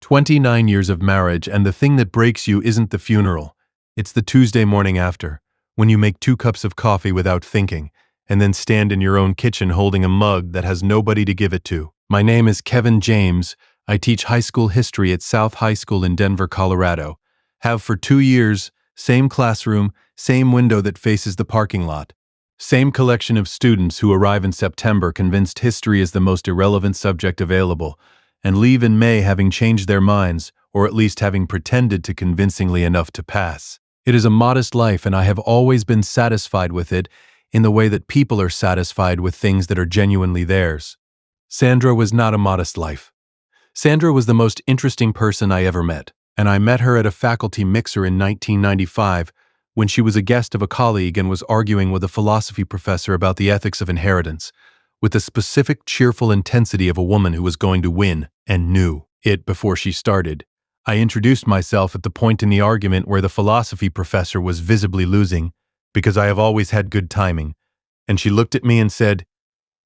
29 years of marriage, and the thing that breaks you isn't the funeral. It's the Tuesday morning after, when you make 2 cups of coffee without thinking, and then stand in your own kitchen holding a mug that has nobody to give it to. My name is Kevin James. I teach high school history at South High School in Denver, Colorado. Have for 2 years, same classroom, same window that faces the parking lot. Same collection of students who arrive in September convinced history is the most irrelevant subject available, and leave in May having changed their minds, or at least having pretended to convincingly enough to pass. It is a modest life, and I have always been satisfied with it in the way that people are satisfied with things that are genuinely theirs. Sandra was not a modest life. Sandra was the most interesting person I ever met, and I met her at a faculty mixer in 1995 when she was a guest of a colleague and was arguing with a philosophy professor about the ethics of inheritance, with the specific cheerful intensity of a woman who was going to win and knew it before she started. I introduced myself at the point in the argument where the philosophy professor was visibly losing, because I have always had good timing, and she looked at me and said,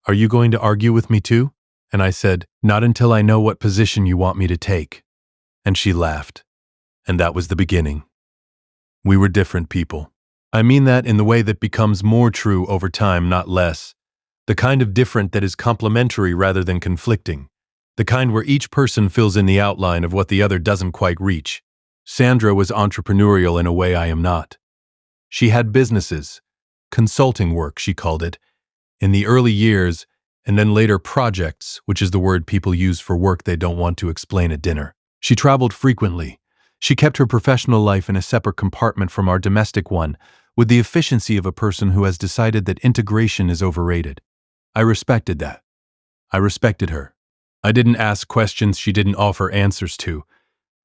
"Are you going to argue with me too?" And I said, "Not until I know what position you want me to take." And she laughed. And that was the beginning. We were different people. I mean that in the way that becomes more true over time, not less. The kind of different that is complementary rather than conflicting. The kind where each person fills in the outline of what the other doesn't quite reach. Sandra was entrepreneurial in a way I am not. She had businesses, consulting work, she called it, in the early years, and then later projects, which is the word people use for work they don't want to explain at dinner. She traveled frequently. She kept her professional life in a separate compartment from our domestic one, with the efficiency of a person who has decided that integration is overrated. I respected that. I respected her. I didn't ask questions she didn't offer answers to.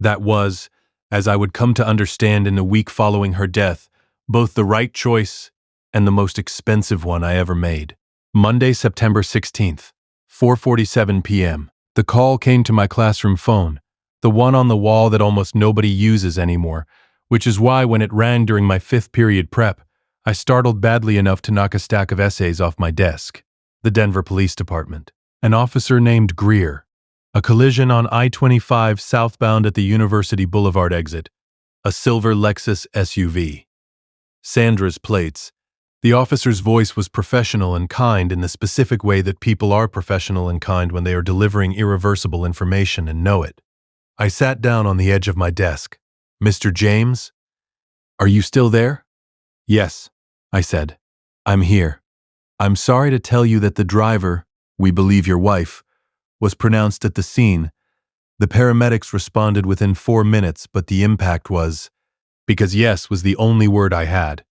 That was, as I would come to understand in the week following her death, both the right choice and the most expensive one I ever made. Monday, September 16th, 4:47 p.m. The call came to my classroom phone, the one on the wall that almost nobody uses anymore, which is why when it rang during my 5th period prep, I startled badly enough to knock a stack of essays off my desk. The Denver Police Department. An officer named Greer. A collision on I-25 southbound at the University Boulevard exit. A silver Lexus SUV. Sandra's plates. The officer's voice was professional and kind in the specific way that people are professional and kind when they are delivering irreversible information and know it. I sat down on the edge of my desk. "Mr. James? Are you still there?" "Yes," I said. "I'm here. I'm sorry to tell you that the driver, we believe your wife, was pronounced at the scene. The paramedics responded within 4 minutes, but the impact was, because yes was the only word I had.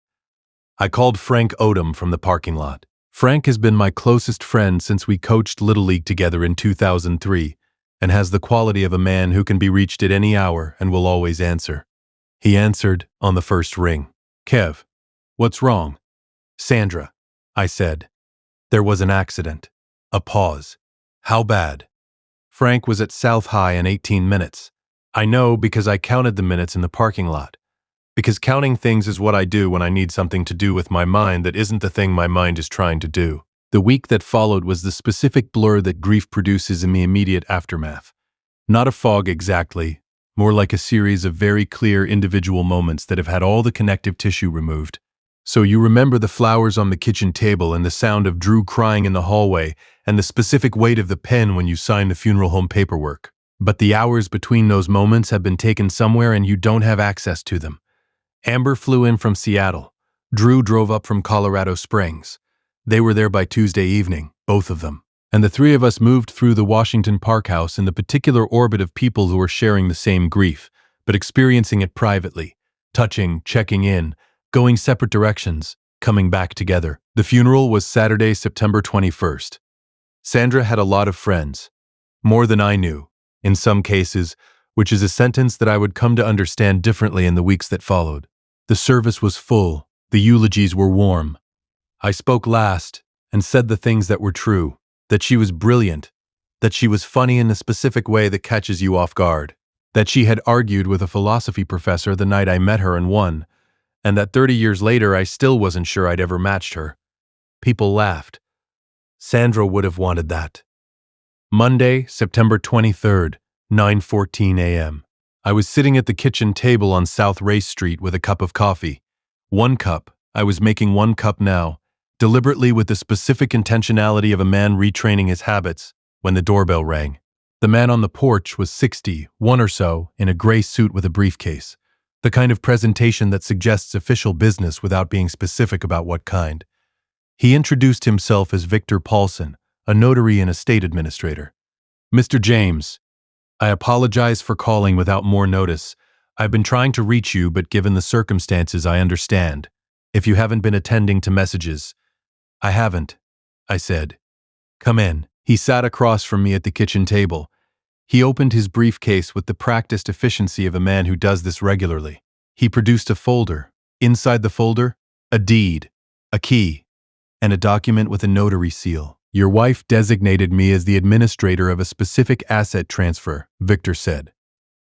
I called Frank Odom from the parking lot. Frank has been my closest friend since we coached Little League together in 2003, and has the quality of a man who can be reached at any hour and will always answer. He answered on the first ring. "Kev, what's wrong?" "Sandra," I said. "There was an accident." A pause. "How bad?" Frank was at South High in 18 minutes. I know because I counted the minutes in the parking lot. Because counting things is what I do when I need something to do with my mind that isn't the thing my mind is trying to do. The week that followed was the specific blur that grief produces in the immediate aftermath. Not a fog exactly, more like a series of very clear individual moments that have had all the connective tissue removed. So you remember the flowers on the kitchen table and the sound of Drew crying in the hallway and the specific weight of the pen when you signed the funeral home paperwork. But the hours between those moments have been taken somewhere and you don't have access to them. Amber flew in from Seattle. Drew drove up from Colorado Springs. They were there by Tuesday evening, both of them. And the 3 of us moved through the Washington Park House in the particular orbit of people who were sharing the same grief, but experiencing it privately, touching, checking in, going separate directions, coming back together. The funeral was Saturday, September 21st. Sandra had a lot of friends. More than I knew, in some cases, which is a sentence that I would come to understand differently in the weeks that followed. The service was full. The eulogies were warm. I spoke last and said the things that were true, that she was brilliant, that she was funny in the specific way that catches you off guard, that she had argued with a philosophy professor the night I met her and won, and that 30 years later I still wasn't sure I'd ever matched her. People laughed. Sandra would have wanted that. Monday, September 23rd, 9:14 a.m. I was sitting at the kitchen table on South Race Street with a cup of coffee. One cup. I was making one cup now, deliberately with the specific intentionality of a man retraining his habits, when the doorbell rang. The man on the porch was 61 or so, in a gray suit with a briefcase. The kind of presentation that suggests official business without being specific about what kind. He introduced himself as Victor Paulson, a notary and estate administrator. Mr. James, I apologize for calling without more notice. I've been trying to reach you, but given the circumstances, I understand. If you haven't been attending to messages. I haven't, I said. Come in. He sat across from me at the kitchen table. He opened his briefcase with the practiced efficiency of a man who does this regularly. He produced a folder. Inside the folder, a deed, a key, and a document with a notary seal. Your wife designated me as the administrator of a specific asset transfer, Victor said.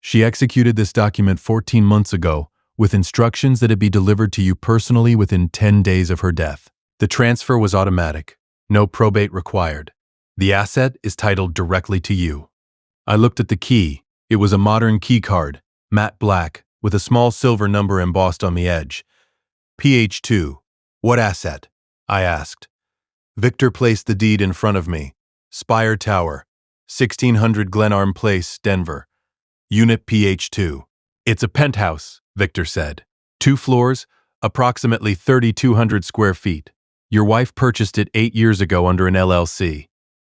She executed this document 14 months ago, with instructions that it be delivered to you personally within 10 days of her death. The transfer was automatic. No probate required. The asset is titled directly to you. I looked at the key. It was a modern key card, matte black, with a small silver number embossed on the edge. PH2. What asset? I asked. Victor placed the deed in front of me. Spire Tower, 1600 Glenarm Place, Denver. Unit PH2. It's a penthouse, Victor said. 2 floors, approximately 3,200 square feet. Your wife purchased it 8 years ago under an LLC.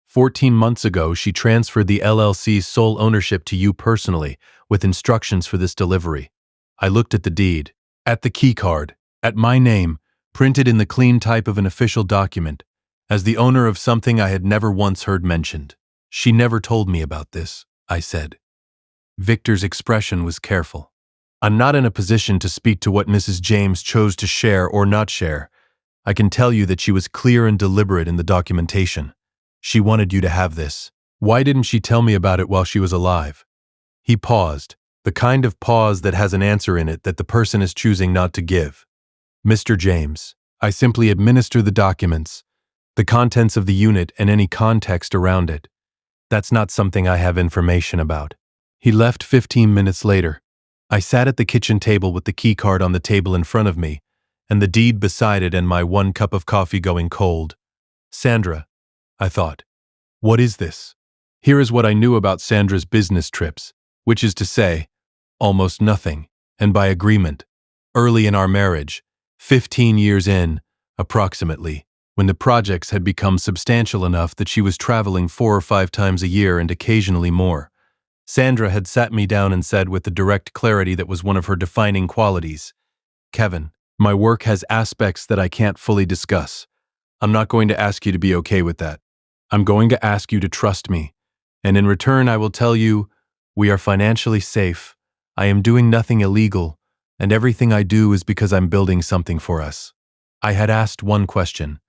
14 months ago, she transferred the LLC's sole ownership to you personally, with instructions for this delivery. I looked at the deed, at the key card, at my name, printed in the clean type of an official document, as the owner of something I had never once heard mentioned. She never told me about this, I said. Victor's expression was careful. I'm not in a position to speak to what Mrs. James chose to share or not share. I can tell you that she was clear and deliberate in the documentation. She wanted you to have this. Why didn't she tell me about it while she was alive? He paused, the kind of pause that has an answer in it that the person is choosing not to give. Mr. James, I simply administer the documents, the contents of the unit and any context around it. That's not something I have information about. He left 15 minutes later. I sat at the kitchen table with the key card on the table in front of me, and the deed beside it and my 1 cup of coffee going cold. Sandra, I thought. What is this? Here is what I knew about Sandra's business trips, which is to say, almost nothing, and by agreement. Early in our marriage, 15 years in, approximately, when the projects had become substantial enough that she was traveling 4 or 5 times a year and occasionally more, Sandra had sat me down and said with the direct clarity that was one of her defining qualities, Kevin, my work has aspects that I can't fully discuss. I'm not going to ask you to be okay with that. I'm going to ask you to trust me, and in return I will tell you, we are financially safe, I am doing nothing illegal, and everything I do is because I'm building something for us. I had asked one question.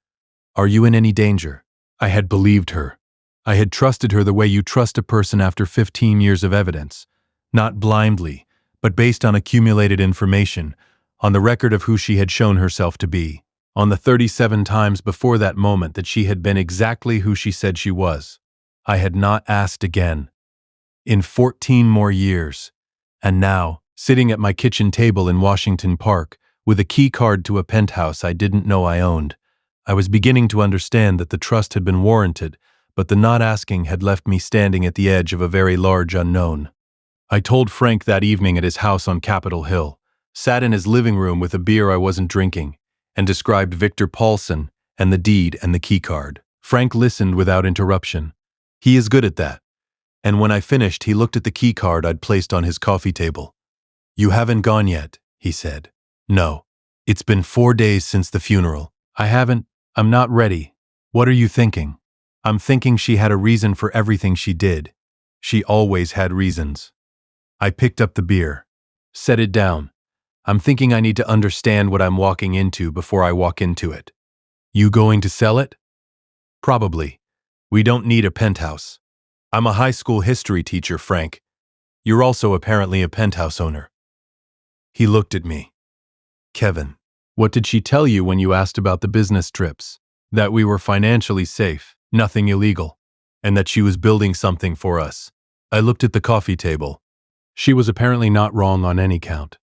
Are you in any danger? I had believed her. I had trusted her the way you trust a person after 15 years of evidence, not blindly, but based on accumulated information, on the record of who she had shown herself to be, on the 37 times before that moment that she had been exactly who she said she was. I had not asked again. In 14 more years. And now, sitting at my kitchen table in Washington Park, with a key card to a penthouse I didn't know I owned, I was beginning to understand that the trust had been warranted, but the not asking had left me standing at the edge of a very large unknown. I told Frank that evening at his house on Capitol Hill, sat in his living room with a beer I wasn't drinking, and described Victor Paulson and the deed and the key card. Frank listened without interruption. He is good at that. And when I finished, he looked at the key card I'd placed on his coffee table. You haven't gone yet, he said. No. It's been 4 days since the funeral. I'm not ready. What are you thinking? I'm thinking she had a reason for everything she did. She always had reasons. I picked up the beer. Set it down. I'm thinking I need to understand what I'm walking into before I walk into it. You going to sell it? Probably. We don't need a penthouse. I'm a high school history teacher, Frank. You're also apparently a penthouse owner. He looked at me. Kevin, what did she tell you when you asked about the business trips? That we were financially safe, nothing illegal, and that she was building something for us. I looked at the coffee table. She was apparently not wrong on any count.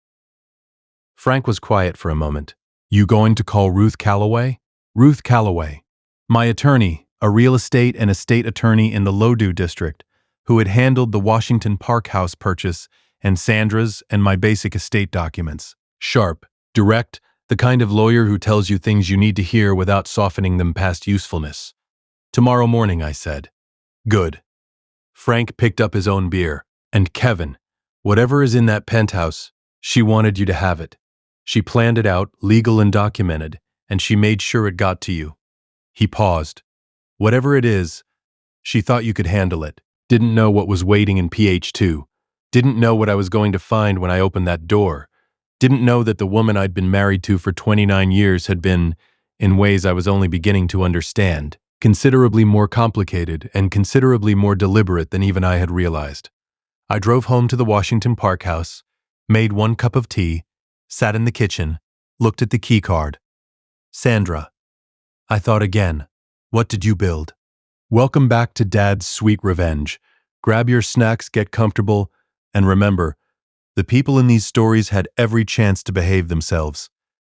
Frank was quiet for a moment. You going to call Ruth Calloway? Ruth Calloway. My attorney, a real estate and estate attorney in the Loudoun district, who had handled the Washington Park house purchase and Sandra's and my basic estate documents. Sharp, direct, the kind of lawyer who tells you things you need to hear without softening them past usefulness. Tomorrow morning, I said. Good. Frank picked up his own beer. And Kevin, whatever is in that penthouse, she wanted you to have it. She planned it out, legal and documented, and she made sure it got to you. He paused. Whatever it is, she thought you could handle it. Didn't know what was waiting in PH2. Didn't know what I was going to find when I opened that door. Didn't know that the woman I'd been married to for 29 years had been, in ways I was only beginning to understand, considerably more complicated and considerably more deliberate than even I had realized. I drove home to the Washington Park house, made 1 cup of tea, sat in the kitchen, looked at the key card. Sandra. I thought again. What did you build? Welcome back to Dad's Sweet Revenge. Grab your snacks, get comfortable, and remember, the people in these stories had every chance to behave themselves.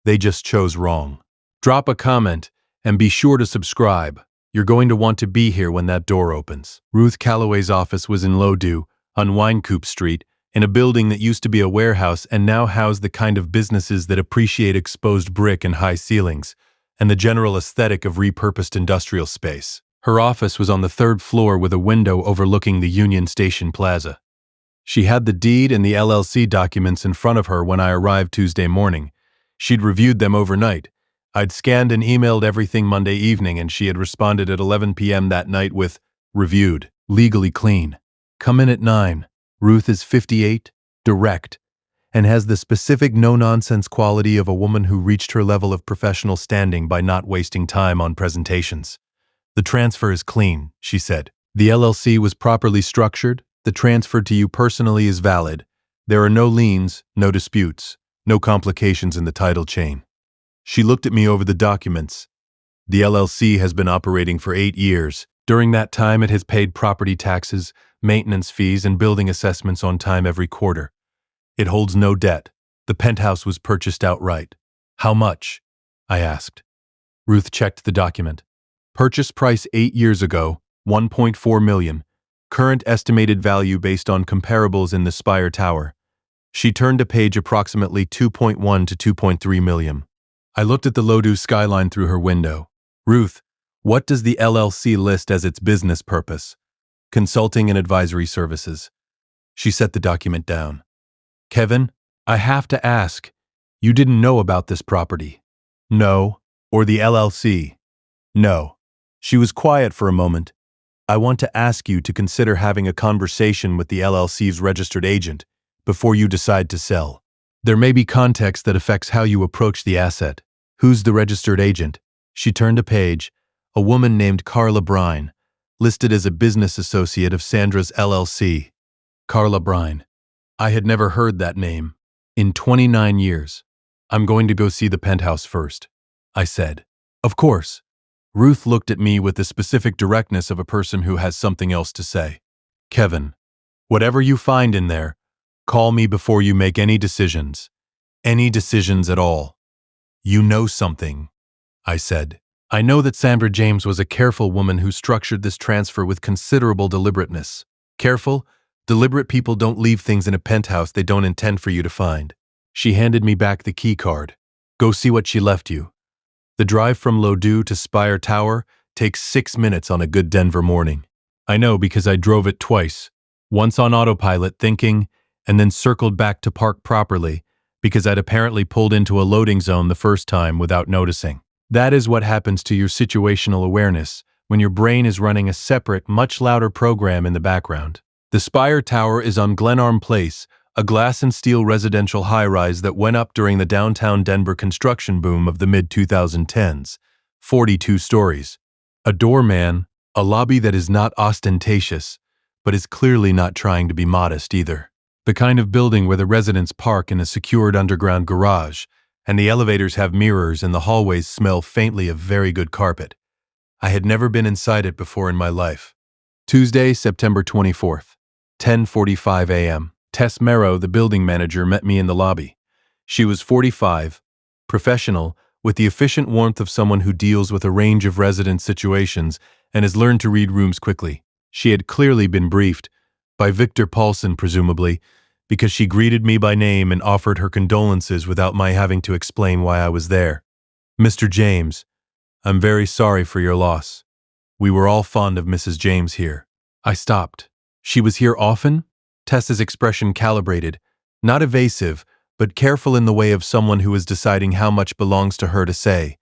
They just chose wrong. Drop a comment, and be sure to subscribe. You're going to want to be here when that door opens. Ruth Calloway's office was in Loudoun, on Winecoop Street, in a building that used to be a warehouse and now housed the kind of businesses that appreciate exposed brick and high ceilings, and the general aesthetic of repurposed industrial space. Her office was on the 3rd floor with a window overlooking the Union Station Plaza. She had the deed and the LLC documents in front of her when I arrived Tuesday morning. She'd reviewed them overnight. I'd scanned and emailed everything Monday evening, and she had responded at 11 p.m. that night with, reviewed, legally clean. Come in at 9. Ruth is 58, direct, and has the specific no-nonsense quality of a woman who reached her level of professional standing by not wasting time on presentations. The transfer is clean, she said. The LLC was properly structured. The transfer to you personally is valid. There are no liens, no disputes, no complications in the title chain. She looked at me over the documents. The LLC has been operating for 8 years. During that time, it has paid property taxes, maintenance fees, and building assessments on time every quarter. It holds no debt. The penthouse was purchased outright. How much? I asked. Ruth checked the document. Purchase price 8 years ago, $1.4 million. Current estimated value based on comparables in the Spire Tower. She turned a page approximately 2.1 to 2.3 million. I looked at the Loudoun skyline through her window. Ruth, what does the LLC list as its business purpose? Consulting and advisory services. She set the document down. Kevin, I have to ask. You didn't know about this property? No. Or the LLC? No. She was quiet for a moment. I want to ask you to consider having a conversation with the LLC's registered agent before you decide to sell. There may be context that affects how you approach the asset. Who's the registered agent? She turned a page. A woman named Carla Brine, listed as a business associate of Sandra's LLC. Carla Brine. I had never heard that name. In 29 years. I'm going to go see the penthouse first, I said. Of course. Ruth looked at me with the specific directness of a person who has something else to say. Kevin, whatever you find in there, call me before you make any decisions. Any decisions at all. You know something, I said. I know that Sandra James was a careful woman who structured this transfer with considerable deliberateness. Careful, deliberate people don't leave things in a penthouse they don't intend for you to find. She handed me back the key card. Go see what she left you. The drive from Loudoun to Spire Tower takes 6 minutes on a good Denver morning. I know because I drove it twice, once on autopilot thinking, and then circled back to park properly because I'd apparently pulled into a loading zone the first time without noticing. That is what happens to your situational awareness when your brain is running a separate, much louder program in the background. The Spire Tower is on Glenarm Place, a glass and steel residential high-rise that went up during the downtown Denver construction boom of the mid-2010s, 42 stories. A doorman, a lobby that is not ostentatious, but is clearly not trying to be modest either. The kind of building where the residents park in a secured underground garage, and the elevators have mirrors and the hallways smell faintly of very good carpet. I had never been inside it before in my life. Tuesday, September 24th. 10:45 a.m. Tess Merrow, the building manager, met me in the lobby. She was 45, professional, with the efficient warmth of someone who deals with a range of resident situations and has learned to read rooms quickly. She had clearly been briefed, by Victor Paulson presumably, because she greeted me by name and offered her condolences without my having to explain why I was there. Mr. James, I'm very sorry for your loss. We were all fond of Mrs. James here. I stopped. She was here often? Tessa's expression calibrated, not evasive, but careful in the way of someone who is deciding how much belongs to her to say.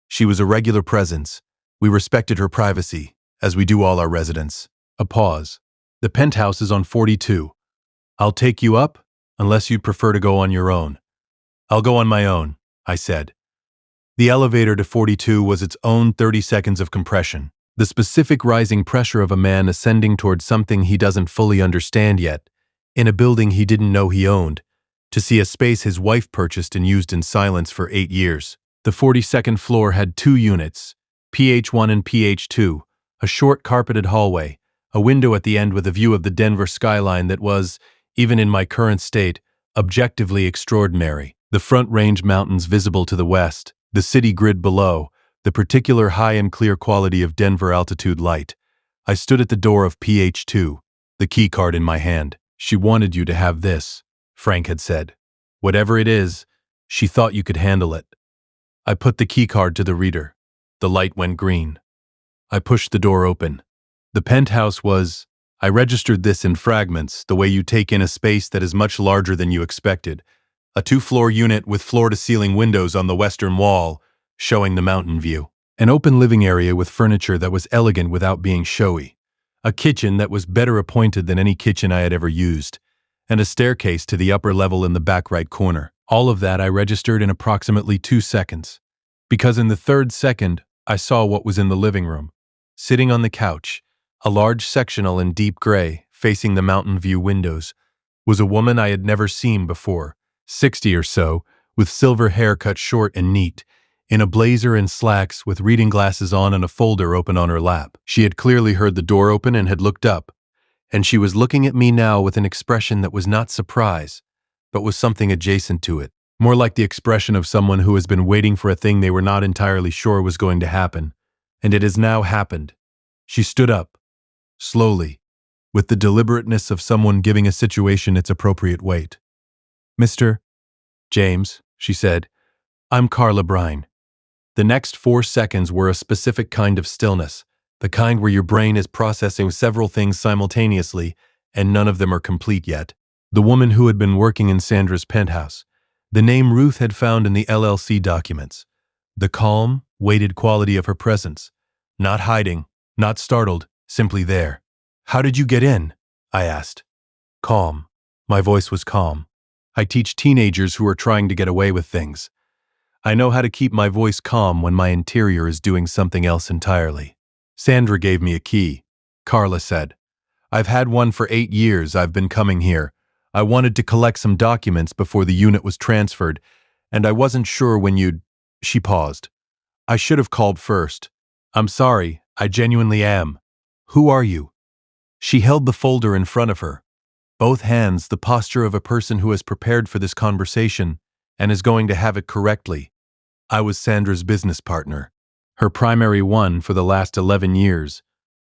She was a regular presence. We respected her privacy, as we do all our residents. A pause. The penthouse is on 42. I'll take you up, unless you'd prefer to go on your own. I'll go on my own, I said. The elevator to 42 was its own 30 seconds of compression, the specific rising pressure of a man ascending toward something he doesn't fully understand yet, in a building he didn't know he owned, to see a space his wife purchased and used in silence for 8 years. The 42nd floor had 2 units, PH1 and PH2, a short carpeted hallway, a window at the end with a view of the Denver skyline that was, even in my current state, objectively extraordinary. The Front Range Mountains visible to the west, the city grid below, the particular high and clear quality of Denver altitude light. I stood at the door of PH2, the key card in my hand. She wanted you to have this, Frank had said. Whatever it is, she thought you could handle it. I put the key card to the reader. The light went green. I pushed the door open. The penthouse was, I registered this in fragments, the way you take in a space that is much larger than you expected. A 2-floor unit with floor-to-ceiling windows on the western wall, showing the mountain view. An open living area with furniture that was elegant without being showy. A kitchen that was better appointed than any kitchen I had ever used. And a staircase to the upper level in the back right corner. All of that I registered in approximately 2 seconds. Because in the 3rd second, I saw what was in the living room. Sitting on the couch, a large sectional in deep gray, facing the mountain view windows, was a woman I had never seen before, 60 or so, with silver hair cut short and neat, in a blazer and slacks with reading glasses on and a folder open on her lap. She had clearly heard the door open and had looked up, and she was looking at me now with an expression that was not surprise, but was something adjacent to it, more like the expression of someone who has been waiting for a thing they were not entirely sure was going to happen, and it has now happened. She stood up, slowly, with the deliberateness of someone giving a situation its appropriate weight. Mr. James, she said, I'm Carla Brine. The next 4 seconds were a specific kind of stillness, the kind where your brain is processing several things simultaneously, and none of them are complete yet. The woman who had been working in Sandra's penthouse. The name Ruth had found in the LLC documents. The calm, weighted quality of her presence. Not hiding, not startled, simply there. How did you get in? I asked. Calm. My voice was calm. I teach teenagers who are trying to get away with things. I know how to keep my voice calm when my interior is doing something else entirely. Sandra gave me a key, Carla said. I've had one for 8 years. I've been coming here. I wanted to collect some documents before the unit was transferred, and I wasn't sure when you'd... She paused. I should have called first. I'm sorry, I genuinely am. Who are you? She held the folder in front of her. Both hands the posture of a person who has prepared for this conversation and is going to have it correctly. I was Sandra's business partner, her primary one for the last 11 years.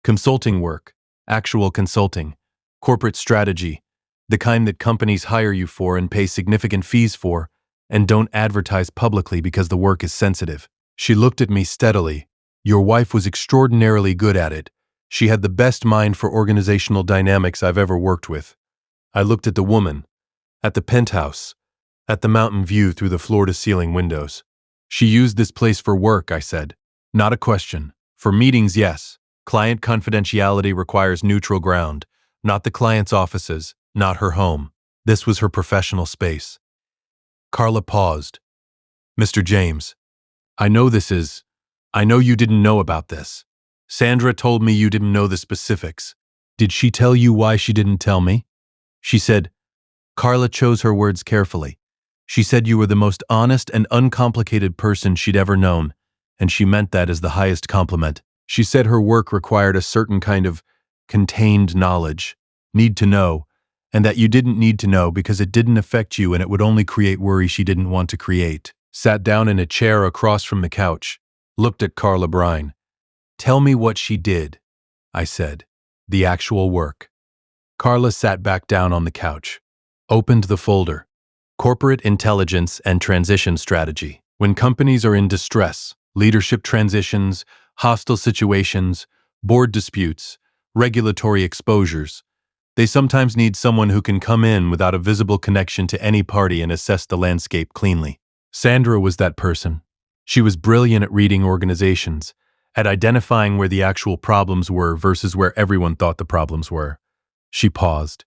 Consulting work, actual consulting, corporate strategy, the kind that companies hire you for and pay significant fees for, and don't advertise publicly because the work is sensitive. She looked at me steadily. Your wife was extraordinarily good at it. She had the best mind for organizational dynamics I've ever worked with. I looked at the woman, at the penthouse, at the mountain view through the floor-to-ceiling windows. She used this place for work, I said. Not a question. For meetings, yes. Client confidentiality requires neutral ground. Not the client's offices, not her home. This was her professional space. Carla paused. Mr. James, I know you didn't know about this. Sandra told me you didn't know the specifics. Did she tell you why she didn't tell me? She said, Carla chose her words carefully. She said you were the most honest and uncomplicated person she'd ever known, and she meant that as the highest compliment. She said her work required a certain kind of contained knowledge, need to know, and that you didn't need to know because it didn't affect you and it would only create worry she didn't want to create. Sat down in a chair across from the couch, looked at Carla Brine. Tell me what she did, I said. The actual work. Carla sat back down on the couch, opened the folder. Corporate Intelligence and Transition Strategy. When companies are in distress, leadership transitions, hostile situations, board disputes, regulatory exposures, they sometimes need someone who can come in without a visible connection to any party and assess the landscape cleanly. Sandra was that person. She was brilliant at reading organizations, at identifying where the actual problems were versus where everyone thought the problems were. She paused.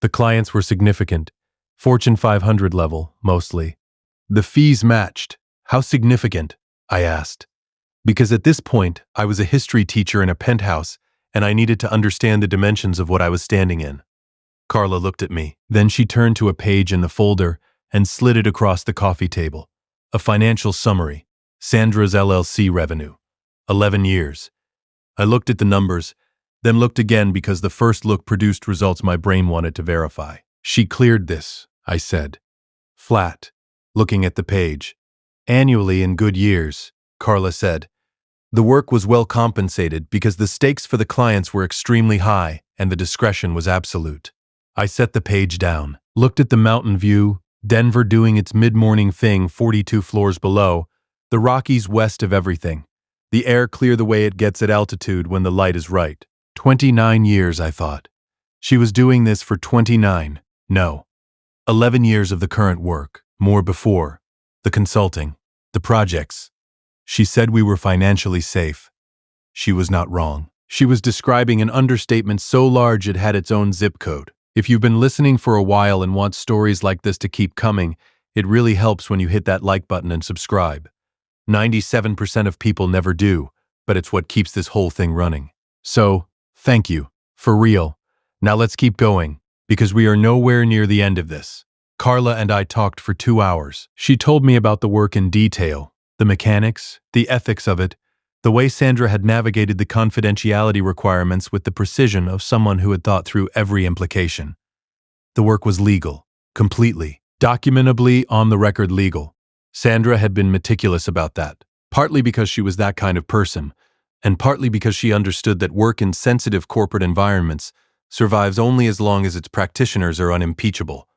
The clients were significant, Fortune 500 level, mostly. The fees matched. How significant? I asked. Because at this point, I was a history teacher in a penthouse, and I needed to understand the dimensions of what I was standing in. Carla looked at me. Then she turned to a page in the folder and slid it across the coffee table. A financial summary. Sandra's LLC revenue. 11 years. I looked at the numbers, then looked again because the first look produced results my brain wanted to verify. She cleared this, I said. Flat. Looking at the page. Annually in good years, Carla said. The work was well compensated because the stakes for the clients were extremely high and the discretion was absolute. I set the page down, looked at the mountain view, Denver doing its mid-morning thing 42 floors below, the Rockies west of everything. The air clear the way it gets at altitude when the light is right. 29 years, I thought. She was doing this for 29, no. 11 years of the current work, more before. The consulting, the projects. She said we were financially safe. She was not wrong. She was describing an understatement so large it had its own zip code. If you've been listening for a while and want stories like this to keep coming, it really helps when you hit that like button and subscribe. 97% of people never do, but it's what keeps this whole thing running. So, thank you. For real. Now let's keep going, because we are nowhere near the end of this. Carla and I talked for 2 hours. She told me about the work in detail, the mechanics, the ethics of it, the way Sandra had navigated the confidentiality requirements with the precision of someone who had thought through every implication. The work was legal, completely, documentably on-the-record legal. Sandra had been meticulous about that, partly because she was that kind of person, and partly because she understood that work in sensitive corporate environments survives only as long as its practitioners are unimpeachable.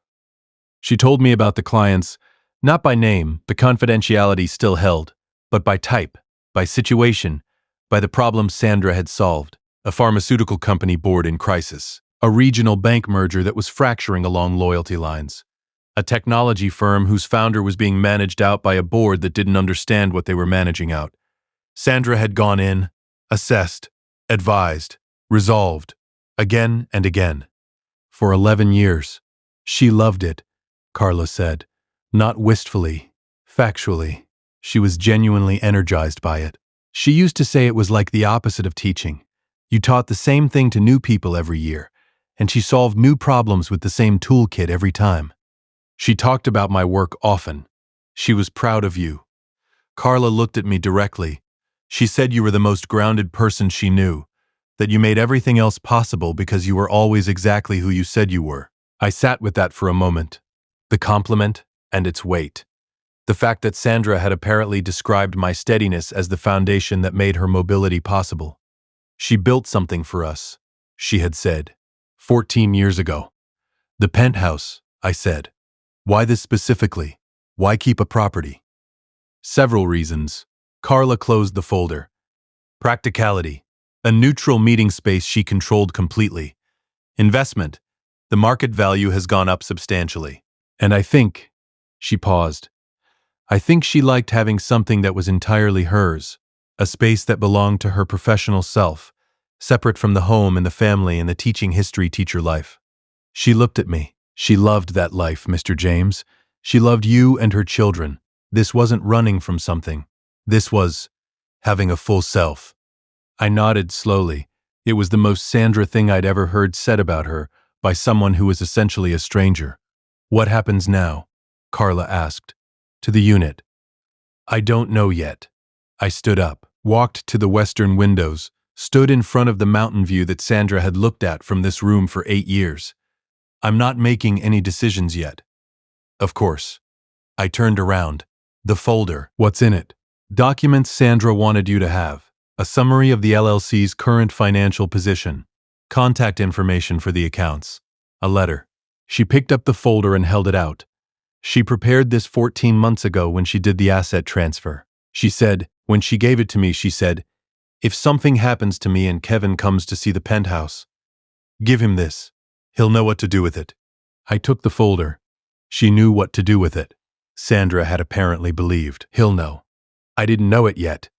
She told me about the clients, not by name, the confidentiality still held, but by type, by situation, by the problems Sandra had solved. A pharmaceutical company board in crisis, a regional bank merger that was fracturing along loyalty lines, a technology firm whose founder was being managed out by a board that didn't understand what they were managing out. Sandra had gone in, assessed, advised, resolved, again and again. For 11 years. She loved it, Carla said. Not wistfully, factually. She was genuinely energized by it. She used to say it was like the opposite of teaching. You taught the same thing to new people every year, and she solved new problems with the same toolkit every time. She talked about my work often. She was proud of you. Carla looked at me directly. She said you were the most grounded person she knew, that you made everything else possible because you were always exactly who you said you were. I sat with that for a moment. The compliment and its weight. The fact that Sandra had apparently described my steadiness as the foundation that made her mobility possible. She built something for us, she had said, 14 years ago. The penthouse, I said. Why this specifically? Why keep a property? Several reasons. Carla closed the folder. Practicality. A neutral meeting space she controlled completely. Investment. The market value has gone up substantially. And I think, she paused, I think she liked having something that was entirely hers, a space that belonged to her professional self, separate from the home and the family and the teaching history teacher life. She looked at me. She loved that life, Mr. James. She loved you and her children. This wasn't running from something. This was having a full self. I nodded slowly. It was the most Sandra thing I'd ever heard said about her by someone who was essentially a stranger. What happens now? Carla asked. To the unit. I don't know yet. I stood up, walked to the western windows, stood in front of the mountain view that Sandra had looked at from this room for 8 years. I'm not making any decisions yet. Of course. I turned around. The folder. What's in it? Documents Sandra wanted you to have. A summary of the LLC's current financial position. Contact information for the accounts. A letter. She picked up the folder and held it out. She prepared this 14 months ago when she did the asset transfer. She said, when she gave it to me, she said, if something happens to me and Kevin comes to see the penthouse, give him this. He'll know what to do with it. I took the folder. She knew what to do with it. Sandra had apparently believed. He'll know. I didn't know it yet.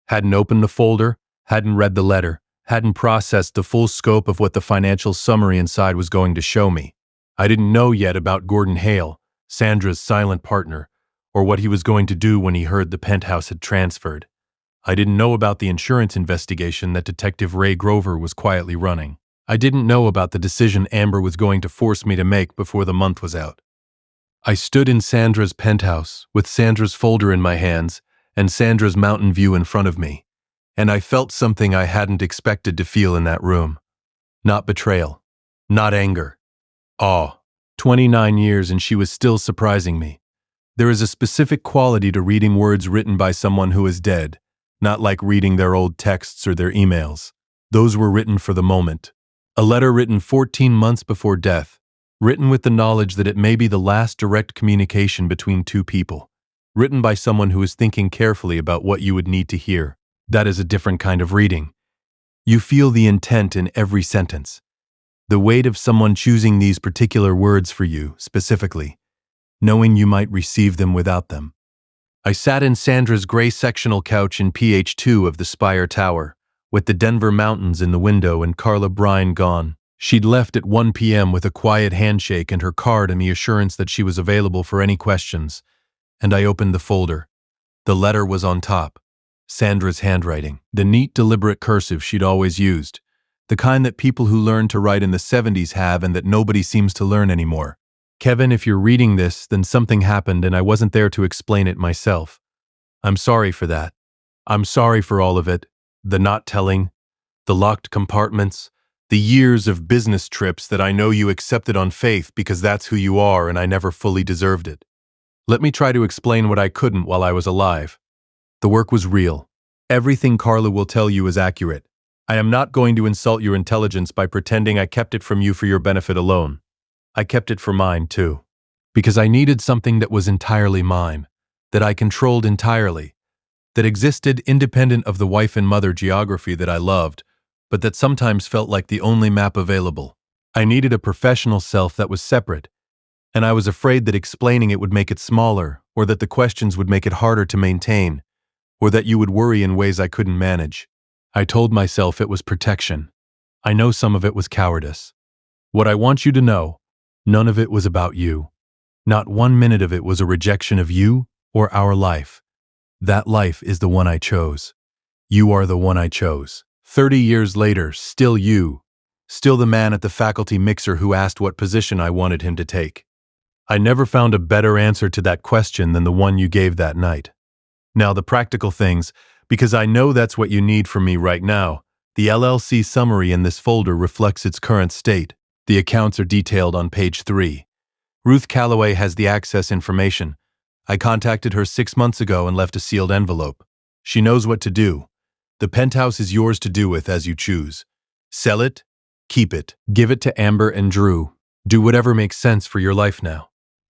Hadn't opened the folder, hadn't read the letter, hadn't processed the full scope of what the financial summary inside was going to show me. I didn't know yet about Gordon Hale, Sandra's silent partner, or what he was going to do when he heard the penthouse had transferred. I didn't know about the insurance investigation that Detective Ray Grover was quietly running. I didn't know about the decision Amber was going to force me to make before the month was out. I stood in Sandra's penthouse with Sandra's folder in my hands and Sandra's mountain view in front of me, and I felt something I hadn't expected to feel in that room. Not betrayal, not anger, awe. 29 years and she was still surprising me. There is a specific quality to reading words written by someone who is dead, not like reading their old texts or their emails. Those were written for the moment. A letter written 14 months before death, written with the knowledge that it may be the last direct communication between two people, written by someone who is thinking carefully about what you would need to hear. That is a different kind of reading. You feel the intent in every sentence. The weight of someone choosing these particular words for you, specifically, knowing you might receive them without them. I sat in Sandra's gray sectional couch in PH2 of the Spire Tower, with the Denver mountains in the window and Carla Brine gone. She'd left at 1 p.m. with a quiet handshake and her card and the assurance that she was available for any questions, and I opened the folder. The letter was on top. Sandra's handwriting, the neat, deliberate cursive she'd always used, the kind that people who learned to write in the 70s have and that nobody seems to learn anymore. Kevin, if you're reading this, then something happened and I wasn't there to explain it myself. I'm sorry for that. I'm sorry for all of it. The not telling, the locked compartments, the years of business trips that I know you accepted on faith because that's who you are and I never fully deserved it. Let me try to explain what I couldn't while I was alive. The work was real. Everything Carla will tell you is accurate. I am not going to insult your intelligence by pretending I kept it from you for your benefit alone. I kept it for mine, too. Because I needed something that was entirely mine, that I controlled entirely, that existed independent of the wife and mother geography that I loved, but that sometimes felt like the only map available. I needed a professional self that was separate, and I was afraid that explaining it would make it smaller, or that the questions would make it harder to maintain, or that you would worry in ways I couldn't manage. I told myself it was protection. I know some of it was cowardice. What I want you to know, none of it was about you. Not 1 minute of it was a rejection of you or our life. That life is the one I chose. You are the one I chose. 30 years later, still you. Still the man at the faculty mixer who asked what position I wanted him to take. I never found a better answer to that question than the one you gave that night. Now the practical things, because I know that's what you need from me right now. The LLC summary in this folder reflects its current state. The accounts are detailed on page 3. Ruth Calloway has the access information. I contacted her 6 months ago and left a sealed envelope. She knows what to do. The penthouse is yours to do with as you choose. Sell it, keep it, give it to Amber and Drew. Do whatever makes sense for your life now.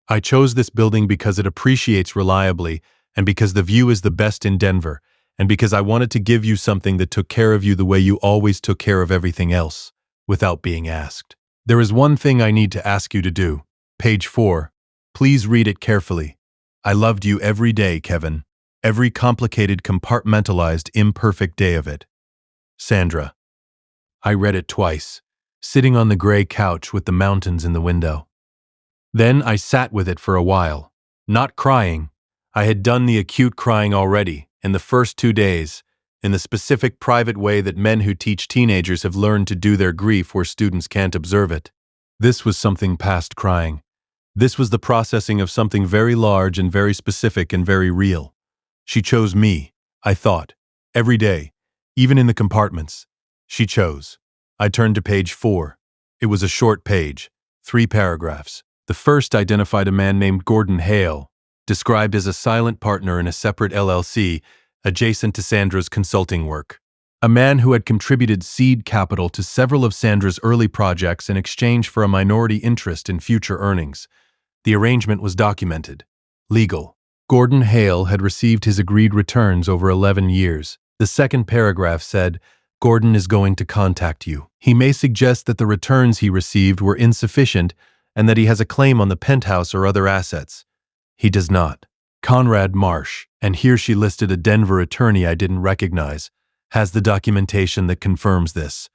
I chose this building because it appreciates reliably and because the view is the best in Denver, and because I wanted to give you something that took care of you the way you always took care of everything else, without being asked. There is one thing I need to ask you to do. Page 4. Please read it carefully. I loved you every day, Kevin. Every complicated, compartmentalized, imperfect day of it. Sandra. I read it twice, sitting on the gray couch with the mountains in the window. Then I sat with it for a while, not crying. I had done the acute crying already, in the first 2 days, in the specific private way that men who teach teenagers have learned to do their grief where students can't observe it. This was something past crying. This was the processing of something very large and very specific and very real. She chose me, I thought, every day, even in the compartments, She chose. I turned to page 4. It was a short page, 3 paragraphs. The first identified a man named Gordon Hale, described as a silent partner in a separate LLC adjacent to Sandra's consulting work. A man who had contributed seed capital to several of Sandra's early projects in exchange for a minority interest in future earnings. The arrangement was documented. Legal. Gordon Hale had received his agreed returns over 11 years. The second paragraph said, Gordon is going to contact you. He may suggest that the returns he received were insufficient and that he has a claim on the penthouse or other assets. He does not. Conrad Marsh, and here she listed a Denver attorney I didn't recognize, has the documentation that confirms this.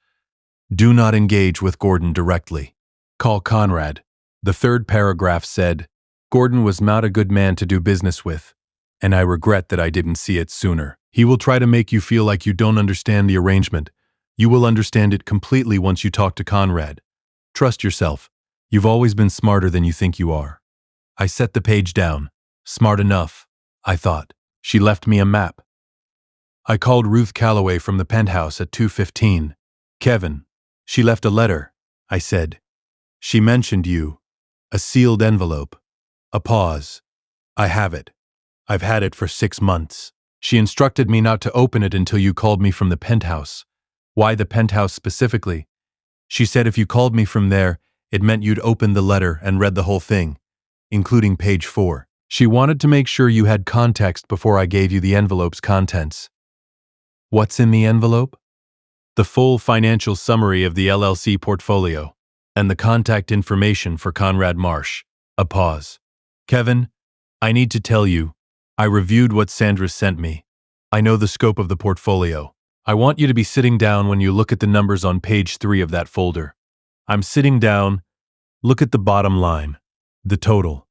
Do not engage with Gordon directly. Call Conrad. The third paragraph said, Gordon was not a good man to do business with, and I regret that I didn't see it sooner. He will try to make you feel like you don't understand the arrangement. You will understand it completely once you talk to Conrad. Trust yourself. You've always been smarter than you think you are. I set the page down. Smart enough, I thought. She left me a map. I called Ruth Calloway from the Penthouse at 2:15. Kevin. She left a letter, I said. She mentioned you. A sealed envelope. A pause. I have it. I've had it for 6 months. She instructed me not to open it until you called me from the Penthouse. Why the Penthouse specifically? She said if you called me from there, it meant you'd opened the letter and read the whole thing, including page 4. She wanted to make sure you had context before I gave you the envelope's contents. What's in the envelope? The full financial summary of the LLC portfolio, and the contact information for Conrad Marsh. A pause. Kevin, I need to tell you, I reviewed what Sandra sent me. I know the scope of the portfolio. I want you to be sitting down when you look at the numbers on page 3 of that folder. I'm sitting down. Look at the bottom line. The total.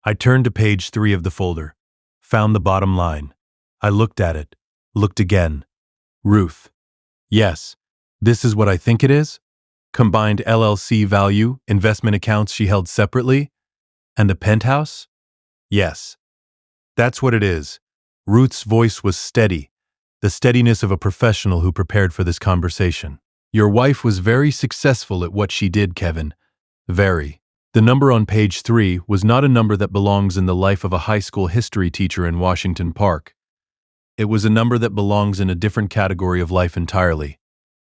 I turned to page 3 of the folder. Found the bottom line. I looked at it. Looked again. Ruth. Yes. This is what I think it is? Combined LLC value, investment accounts she held separately? And the penthouse? Yes. That's what it is. Ruth's voice was steady, the steadiness of a professional who prepared for this conversation. Your wife was very successful at what she did, Kevin. Very. The number on page 3 was not a number that belongs in the life of a high school history teacher in Washington Park. It was a number that belongs in a different category of life entirely.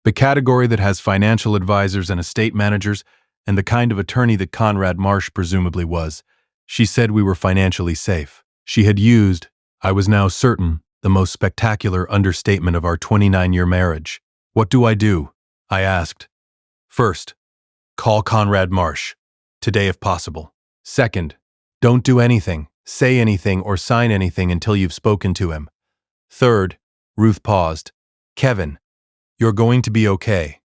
The category that has financial advisors and estate managers and the kind of attorney that Conrad Marsh presumably was. She said we were financially safe. She had used, I was now certain, the most spectacular understatement of our 29-year marriage. What do? I asked. First, call Conrad Marsh. Today if possible. Second, don't do anything, say anything, or sign anything until you've spoken to him. Third, Ruth paused. Kevin, you're going to be okay.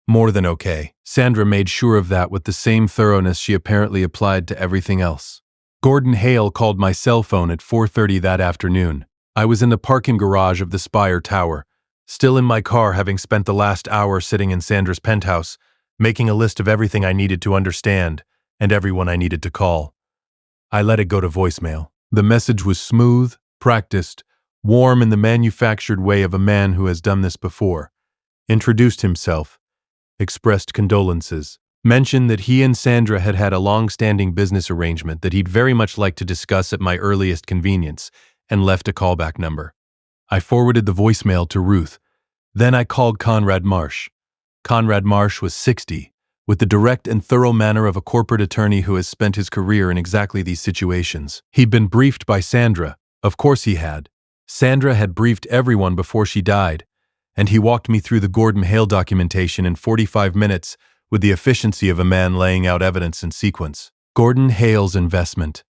More than okay. Sandra made sure of that with the same thoroughness she apparently applied to everything else. Gordon Hale called my cell phone at 4:30 that afternoon. I was in the parking garage of the Spire Tower, still in my car having spent the last hour sitting in Sandra's penthouse, making a list of everything I needed to understand and everyone I needed to call. I let it go to voicemail. The message was smooth, practiced, warm in the manufactured way of a man who has done this before. Introduced himself, expressed condolences, mentioned that he and Sandra had had a long-standing business arrangement that he'd very much like to discuss at my earliest convenience, and left a callback number. I forwarded the voicemail to Ruth. Then I called Conrad Marsh. Conrad Marsh was 60, with the direct and thorough manner of a corporate attorney who has spent his career in exactly these situations. He'd been briefed by Sandra. Of course he had. Sandra had briefed everyone before she died, and he walked me through the Gordon Hale documentation in 45 minutes with the efficiency of a man laying out evidence in sequence. Gordon Hale's investment.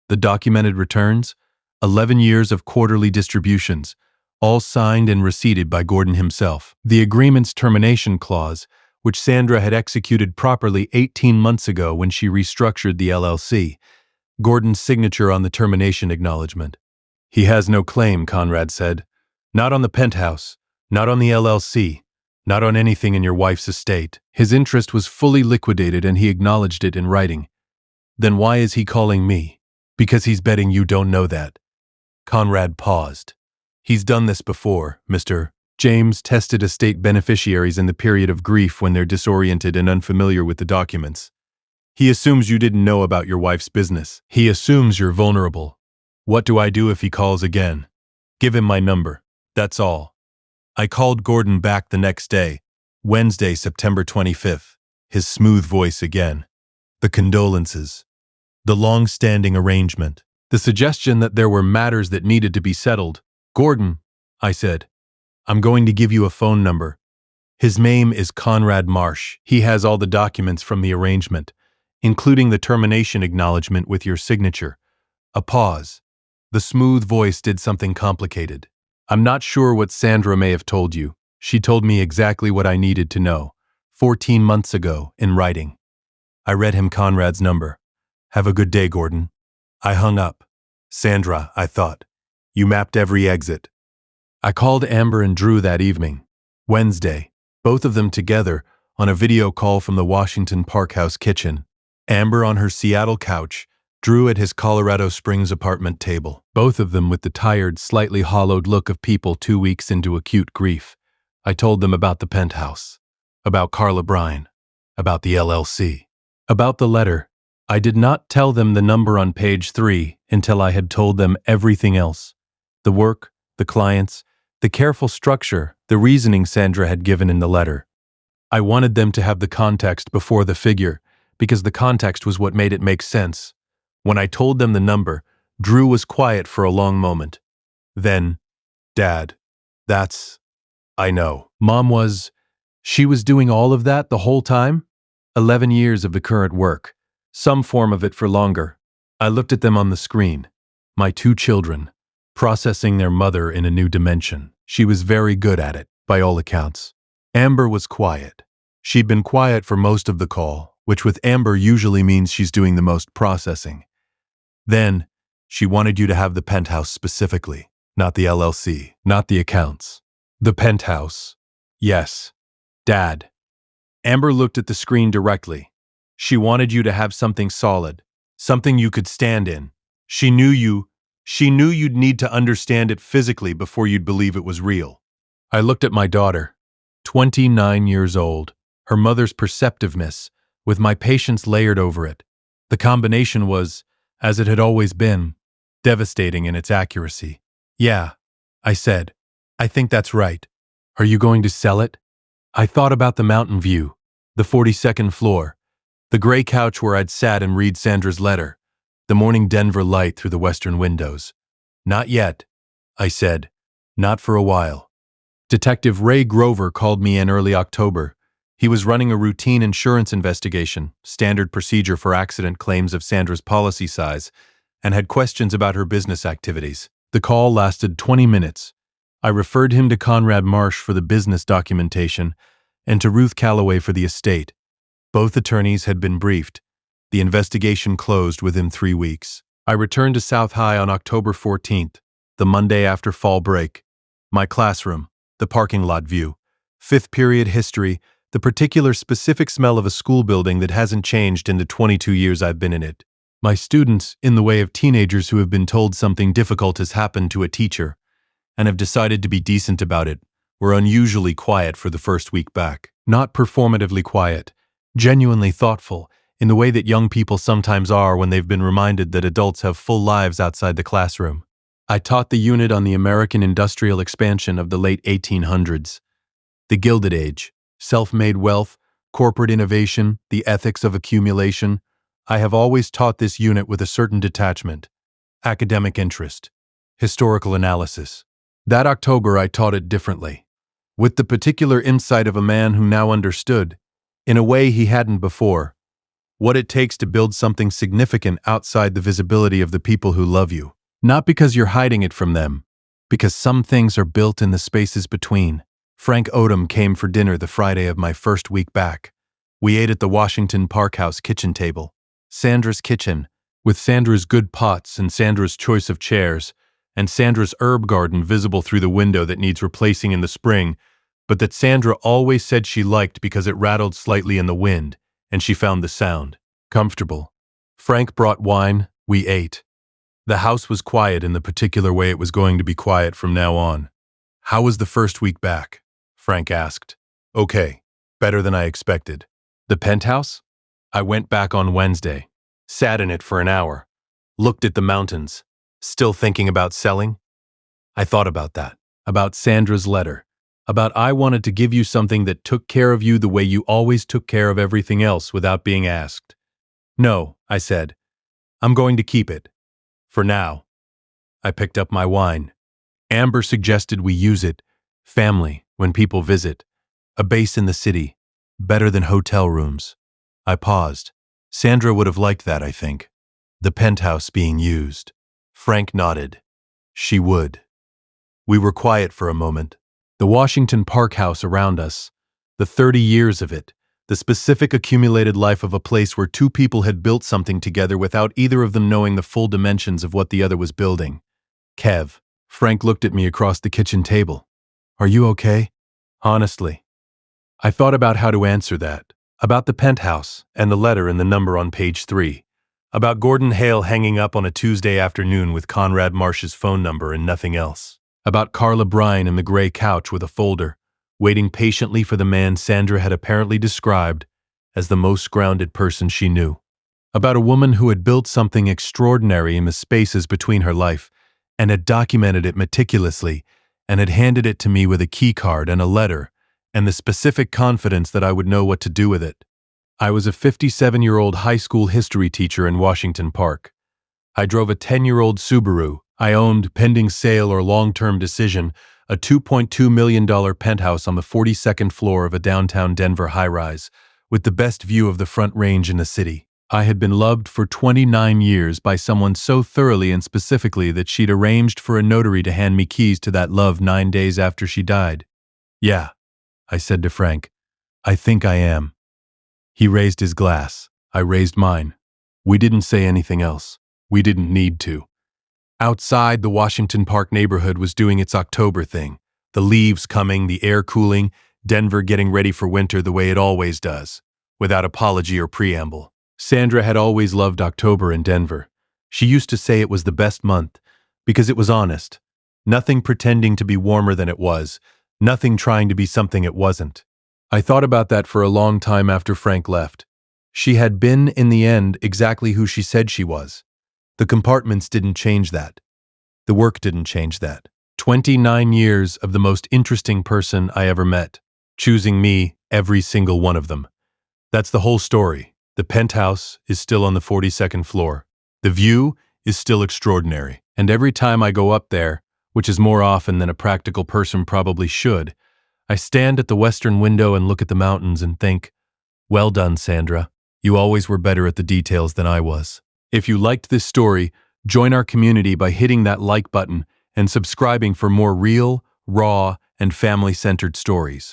The documented returns, 11 years of quarterly distributions, all signed and receipted by Gordon himself. The agreement's termination clause, which Sandra had executed properly 18 months ago when she restructured the LLC. Gordon's signature on the termination acknowledgement. He has no claim, Conrad said. Not on the penthouse, not on the LLC, not on anything in your wife's estate. His interest was fully liquidated and he acknowledged it in writing. Then why is he calling me? Because he's betting you don't know that. Conrad paused. He's done this before, Mr. James tested estate beneficiaries in the period of grief when they're disoriented and unfamiliar with the documents. He assumes you didn't know about your wife's business. He assumes you're vulnerable. What do I do if he calls again? Give him my number. That's all. I called Gordon back the next day, Wednesday, September 25th. His smooth voice again. The condolences. The long-standing arrangement. The suggestion that there were matters that needed to be settled. Gordon, I said, I'm going to give you a phone number. His name is Conrad Marsh. He has all the documents from the arrangement, including the termination acknowledgement with your signature. A pause. The smooth voice did something complicated. I'm not sure what Sandra may have told you. She told me exactly what I needed to know, 14 months ago, in writing. I read him Conrad's number. Have a good day, Gordon. I hung up. Sandra, I thought. You mapped every exit. I called Amber and Drew that evening, Wednesday, both of them together on a video call from the Washington Park House kitchen. Amber on her Seattle couch, Drew at his Colorado Springs apartment table, both of them with the tired, slightly hollowed look of people 2 weeks into acute grief. I told them about the Penthouse, about Carla Bryan, about the LLC, about the letter. I did not tell them the number on page 3 until I had told them everything else. The work, the clients, the careful structure, the reasoning Sandra had given in the letter. I wanted them to have the context before the figure, because the context was what made it make sense. When I told them the number, Drew was quiet for a long moment. Then, Dad, I know. She was doing all of that the whole time? 11 years of the current work, some form of it for longer. I looked at them on the screen. My 2 children, processing their mother in a new dimension. She was very good at it, by all accounts. Amber was quiet. She'd been quiet for most of the call, which with Amber usually means she's doing the most processing. Then, she wanted you to have the Penthouse specifically, not the LLC, not the accounts. The Penthouse. Yes. Dad. Amber looked at the screen directly. She wanted you to have something solid, something you could stand in. She knew you'd need to understand it physically before you'd believe it was real. I looked at my daughter, 29 years old, her mother's perceptiveness, with my patience layered over it. The combination was, as it had always been, devastating in its accuracy. Yeah, I said. I think that's right. Are you going to sell it? I thought about the mountain view, the 42nd floor, the gray couch where I'd sat and read Sandra's letter, the morning Denver light through the western windows. Not yet, I said. Not for a while. Detective Ray Grover called me in early October. He was running a routine insurance investigation, standard procedure for accident claims of Sandra's policy size, and had questions about her business activities. The call lasted 20 minutes. I referred him to Conrad Marsh for the business documentation and to Ruth Calloway for the estate. Both attorneys had been briefed. The investigation closed within 3 weeks. I returned to South High on October 14th, the Monday after fall break. My classroom, the parking lot view, 5th period history, the particular specific smell of a school building that hasn't changed in the 22 years I've been in it. My students, in the way of teenagers who have been told something difficult has happened to a teacher and have decided to be decent about it, were unusually quiet for the first week back. Not performatively quiet, genuinely thoughtful, in the way that young people sometimes are when they've been reminded that adults have full lives outside the classroom. I taught the unit on the American industrial expansion of the late 1800s, the Gilded Age, self-made wealth, corporate innovation, the ethics of accumulation. I have always taught this unit with a certain detachment, academic interest, historical analysis. That October I taught it differently, with the particular insight of a man who now understood, in a way he hadn't before, what it takes to build something significant outside the visibility of the people who love you. Not because you're hiding it from them, because some things are built in the spaces between. Frank Odom came for dinner the Friday of my first week back. We ate at the Washington Park House kitchen table, Sandra's kitchen, with Sandra's good pots and Sandra's choice of chairs, and Sandra's herb garden visible through the window that needs replacing in the spring, but that Sandra always said she liked because it rattled slightly in the wind, and she found the sound comfortable. Frank brought wine, we ate. The house was quiet in the particular way it was going to be quiet from now on. How was the first week back? Frank asked. Okay, better than I expected. The penthouse? I went back on Wednesday, sat in it for an hour, looked at the mountains. Still thinking about selling? I thought about that, about Sandra's letter, about I wanted to give you something that took care of you the way you always took care of everything else without being asked. No, I said. I'm going to keep it. For now. I picked up my wine. Amber suggested we use it, family, when people visit. A base in the city, better than hotel rooms. I paused. Sandra would have liked that, I think. The penthouse being used. Frank nodded. She would. We were quiet for a moment. The Washington Park house around us, the 30 years of it, the specific accumulated life of a place where two people had built something together without either of them knowing the full dimensions of what the other was building. Kev. Frank looked at me across the kitchen table. Are you okay? Honestly. I thought about how to answer that. About the penthouse and the letter and the number on page 3. About Gordon Hale hanging up on a Tuesday afternoon with Conrad Marsh's phone number and nothing else. About Carla Bryan in the gray couch with a folder, waiting patiently for the man Sandra had apparently described as the most grounded person she knew. About a woman who had built something extraordinary in the spaces between her life and had documented it meticulously and had handed it to me with a key card and a letter and the specific confidence that I would know what to do with it. I was a 57-year-old high school history teacher in Washington Park. I drove a 10-year-old Subaru. I owned, pending sale or long-term decision, a $2.2 million penthouse on the 42nd floor of a downtown Denver high-rise, with the best view of the Front Range in the city. I had been loved for 29 years by someone so thoroughly and specifically that she'd arranged for a notary to hand me keys to that love 9 days after she died. Yeah, I said to Frank. I think I am. He raised his glass. I raised mine. We didn't say anything else. We didn't need to. Outside, the Washington Park neighborhood was doing its October thing. The leaves coming, the air cooling, Denver getting ready for winter the way it always does, without apology or preamble. Sandra had always loved October in Denver. She used to say it was the best month, because it was honest. Nothing pretending to be warmer than it was, nothing trying to be something it wasn't. I thought about that for a long time after Frank left. She had been, in the end, exactly who she said she was. The compartments didn't change that. The work didn't change that. 29 years of the most interesting person I ever met, choosing me, every single one of them. That's the whole story. The penthouse is still on the 42nd floor. The view is still extraordinary. And every time I go up there, which is more often than a practical person probably should, I stand at the western window and look at the mountains and think, well done, Sandra. You always were better at the details than I was. If you liked this story, join our community by hitting that like button and subscribing for more real, raw, and family-centered stories.